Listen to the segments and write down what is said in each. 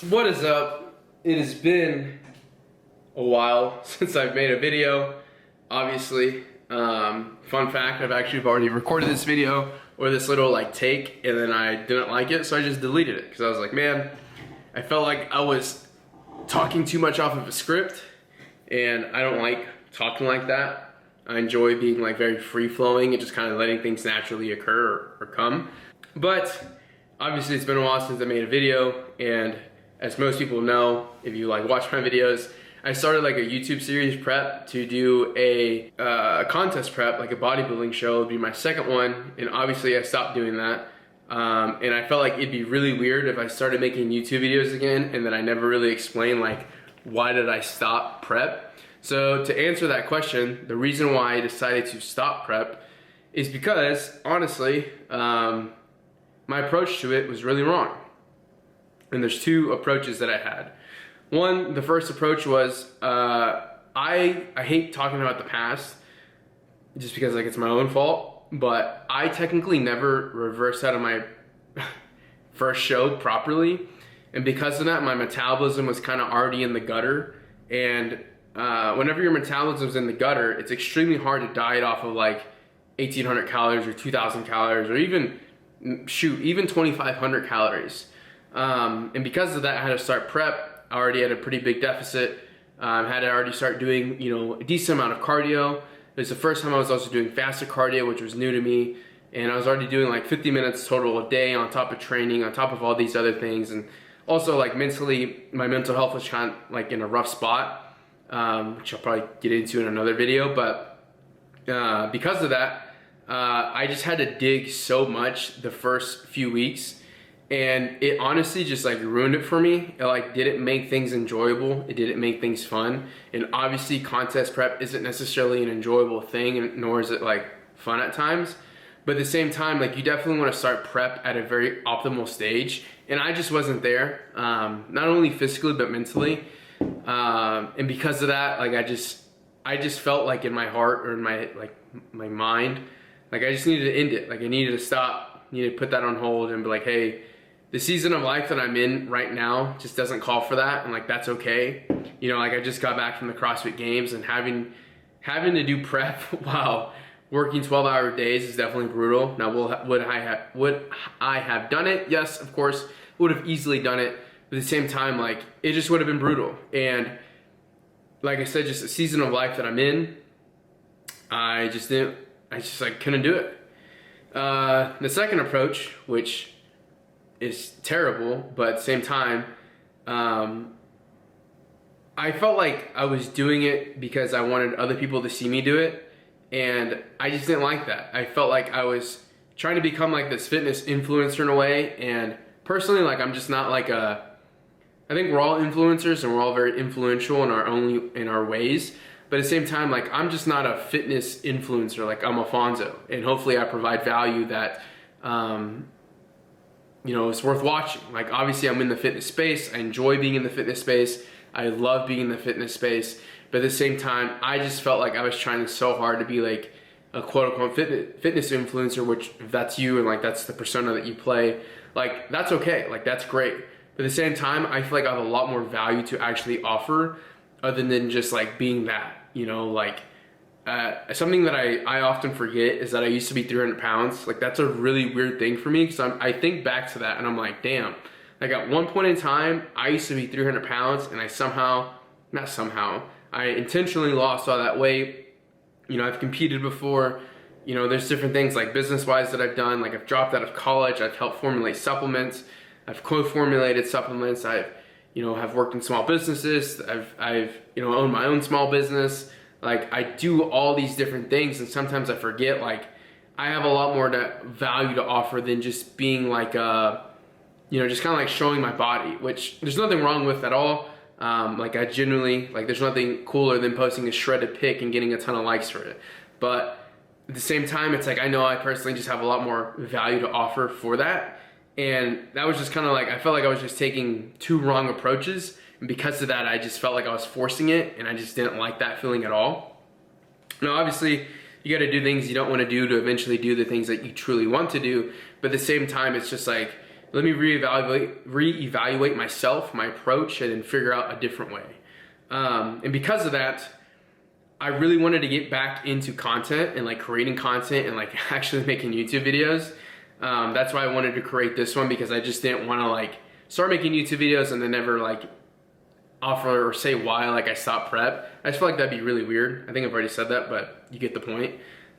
What is up? It has been a while since I've made a video, obviously. Fun fact, I've actually already recorded this video or this little like take, and then I didn't like it, so I just deleted it because I was like, man, I felt like I was talking too much off of a script, and I don't like talking like that. I enjoy being like very free-flowing and just kind of letting things naturally occur or come. But obviously it's been a while since I made a video, and as most people know, if you like watch my videos, I started like a YouTube series prep to do a contest prep, like a bodybuilding show. It would be my second one, and obviously I stopped doing that. And I felt like it'd be really weird if I started making YouTube videos again and then I never really explained like why did I stop prep. So to answer that question, the reason why I decided to stop prep is because honestly, my approach to it was really wrong. And there's two approaches that I had. One, the first approach was, I hate talking about the past just because like it's my own fault, but I technically never reversed out of my first show properly. And because of that, my metabolism was kind of already in the gutter. And whenever your metabolism's in the gutter, it's extremely hard to diet off of like 1,800 calories or 2,000 calories or even 2,500 calories. And because of that, I had to start prep. I already had a pretty big deficit. Had to already start doing, a decent amount of cardio. It was the first time I was also doing fasted cardio, which was new to me. And I was already doing like 50 minutes total a day on top of training, on top of all these other things. And also like mentally, my mental health was kind of like in a rough spot, which I'll probably get into in another video. But because of that, I just had to dig so much the first few weeks. And it honestly just like ruined it for me. It like didn't make things enjoyable. It didn't make things fun. And obviously contest prep isn't necessarily an enjoyable thing, and nor is it like fun at times. But at the same time, like you definitely want to start prep at a very optimal stage. And I just wasn't there, not only physically, but mentally. And because of that, like I just felt like in my heart or in my mind, like I just needed to end it. Like I needed to stop, needed to put that on hold and be like, hey, the season of life that I'm in right now just doesn't call for that, and like that's okay. Like I just got back from the CrossFit Games, and having to do prep while working 12-hour days is definitely brutal. Now, would I have done it? Yes, of course, would have easily done it. But at the same time, like it just would have been brutal. And like I said, just the season of life that I'm in, I just like couldn't do it. The second approach, which is terrible, but at the same time, I felt like I was doing it because I wanted other people to see me do it, and I just didn't like that. I felt like I was trying to become like this fitness influencer in a way, and personally, like I'm just not like I think we're all influencers and we're all very influential in our ways, but at the same time, like I'm just not a fitness influencer like I'm Alfonso, and hopefully I provide value that it's worth watching. Like obviously I'm in the fitness space. I enjoy being in the fitness space. I love being in the fitness space. But at the same time, I just felt like I was trying so hard to be like a quote unquote fitness influencer, which if that's you and like that's the persona that you play, like that's okay. Like that's great. But at the same time, I feel like I have a lot more value to actually offer other than just like being that, something that I often forget is that I used to be 300 pounds. Like that's a really weird thing for me because I think back to that and I'm like, damn, like at one point in time, I used to be 300 pounds and I intentionally lost all that weight. I've competed before. There's different things like business-wise that I've done. Like I've dropped out of college. I've helped formulate supplements. I've co-formulated supplements. Have worked in small businesses. I've owned my own small business. Like I do all these different things, and sometimes I forget like I have a lot more value to offer than just being like just kind of like showing my body, which there's nothing wrong with at all. Like I genuinely like there's nothing cooler than posting a shredded pic and getting a ton of likes for it. But at the same time, it's like I know I personally just have a lot more value to offer for that. And that was just kind of like I felt like I was just taking two wrong approaches. And because of that, I just felt like I was forcing it, and I just didn't like that feeling at all. Now, obviously, you got to do things you don't want to do to eventually do the things that you truly want to do. But at the same time, it's just like let me reevaluate myself, my approach, and then figure out a different way. And because of that, I really wanted to get back into content and like creating content and like actually making YouTube videos. That's why I wanted to create this one, because I just didn't want to like start making YouTube videos and then never like offer or say why like I stopped prep. I just feel like that'd be really weird. I think I've already said that, but you get the point.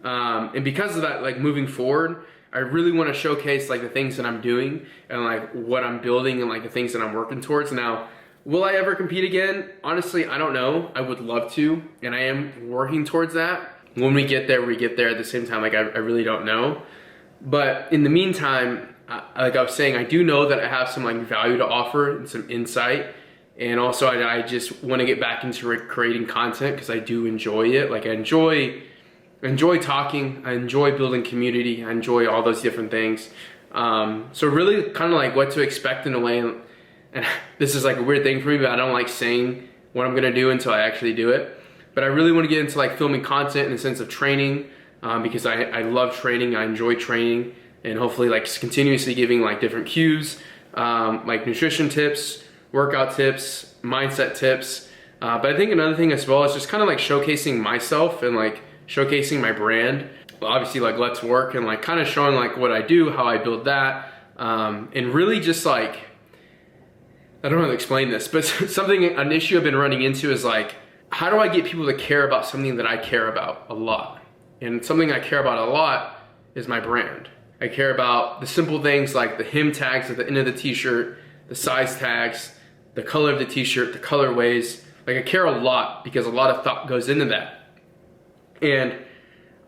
And because of that, like moving forward, I really want to showcase like the things that I'm doing and like what I'm building and like the things that I'm working towards. Now, will I ever compete again? Honestly, I don't know. I would love to, and I am working towards that. When we get there, we get there. At the same time, like I really don't know. But in the meantime, like I was saying, I do know that I have some like value to offer and some insight. And also I just want to get back into creating content because I do enjoy it. Like I enjoy talking, I enjoy building community, I enjoy all those different things. So really kind of like what to expect in a way. And this is like a weird thing for me, but I don't like saying what I'm gonna do until I actually do it. But I really want to get into like filming content in the sense of training, because I love training, I enjoy training, and hopefully like continuously giving like different cues, like nutrition tips, workout tips, mindset tips. But I think another thing as well is just kind of like showcasing myself and like showcasing my brand. Obviously like Let's Work, and like kind of showing like what I do, how I build that, and really just like, I don't know how to explain this, but an issue I've been running into is like, how do I get people to care about something that I care about a lot? And something I care about a lot is my brand. I care about the simple things like the hem tags at the end of the t-shirt, the size tags, the color of the t-shirt, the colorways. Like I care a lot because a lot of thought goes into that. And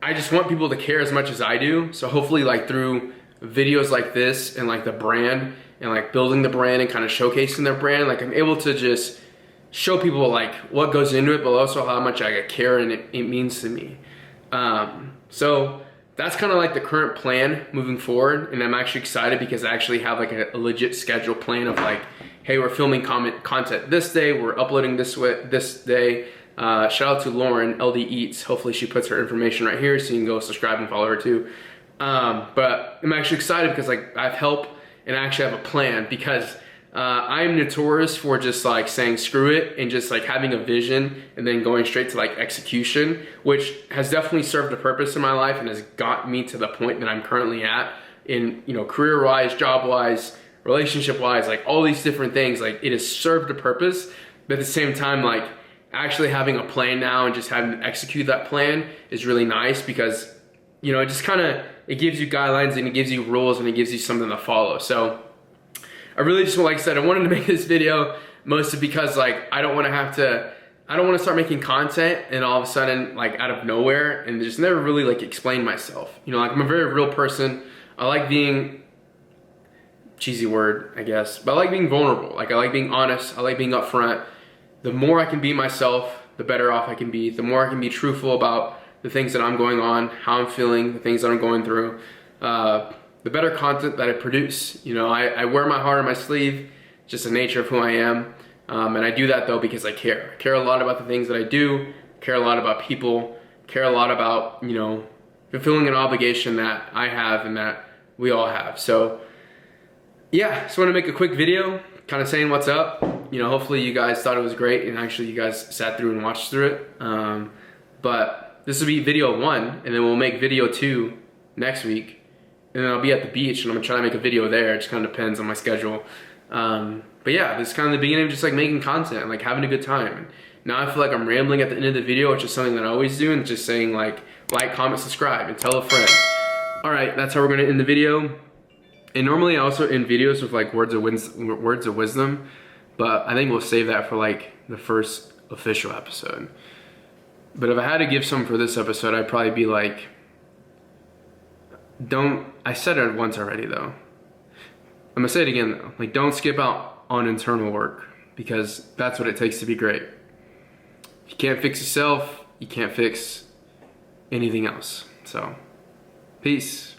I just want people to care as much as I do. So hopefully like through videos like this and like the brand and like building the brand and kind of showcasing their brand, like I'm able to just show people like what goes into it, but also how much I care and it means to me. So that's kind of like the current plan moving forward. And I'm actually excited because I actually have like a legit schedule plan of like, hey, we're filming content this day, we're uploading this day. Shout out to Lauren, LD Eats. Hopefully she puts her information right here so you can go subscribe and follow her too. But I'm actually excited because like I have help and I actually have a plan, because I'm notorious for just like saying screw it and just like having a vision and then going straight to like execution, which has definitely served a purpose in my life and has got me to the point that I'm currently at in, you know, career-wise, job-wise, relationship-wise, like all these different things. Like it has served a purpose, but at the same time, like actually having a plan now and just having to execute that plan is really nice, because, you know, it just kind of, it gives you guidelines and it gives you rules and it gives you something to follow. So I really just, like I said, I wanted to make this video mostly because like I don't want to start making content and all of a sudden like out of nowhere and just never really like explain myself. You know, like I'm a very real person. I like being, cheesy word, I guess, but I like being vulnerable. Like I like being honest. I like being upfront. The more I can be myself, the better off I can be. The more I can be truthful about the things that I'm going on, how I'm feeling, the things that I'm going through, the better content that I produce. You know, I wear my heart on my sleeve, just the nature of who I am. And I do that though because I care. I care a lot about the things that I do, care a lot about people, care a lot about, you know, fulfilling an obligation that I have and that we all have. So yeah, just want to make a quick video kind of saying what's up. You know, hopefully you guys thought it was great and actually you guys sat through and watched through it. But this will be video 1, and then we'll make video 2 next week. And then I'll be at the beach and I'm gonna try to make a video there. It just kind of depends on my schedule. But yeah, this is kind of the beginning of just like making content and like having a good time. And now I feel like I'm rambling at the end of the video, which is something that I always do, and just saying like, comment, subscribe, and tell a friend. All right, that's how we're gonna end the video. And normally I also end videos with like words of wisdom, but I think we'll save that for like the first official episode. But if I had to give some for this episode, I'd probably be like, I said it once already though. I'm gonna say it again though. Like, don't skip out on internal work, because that's what it takes to be great. If you can't fix yourself, you can't fix anything else. So, peace.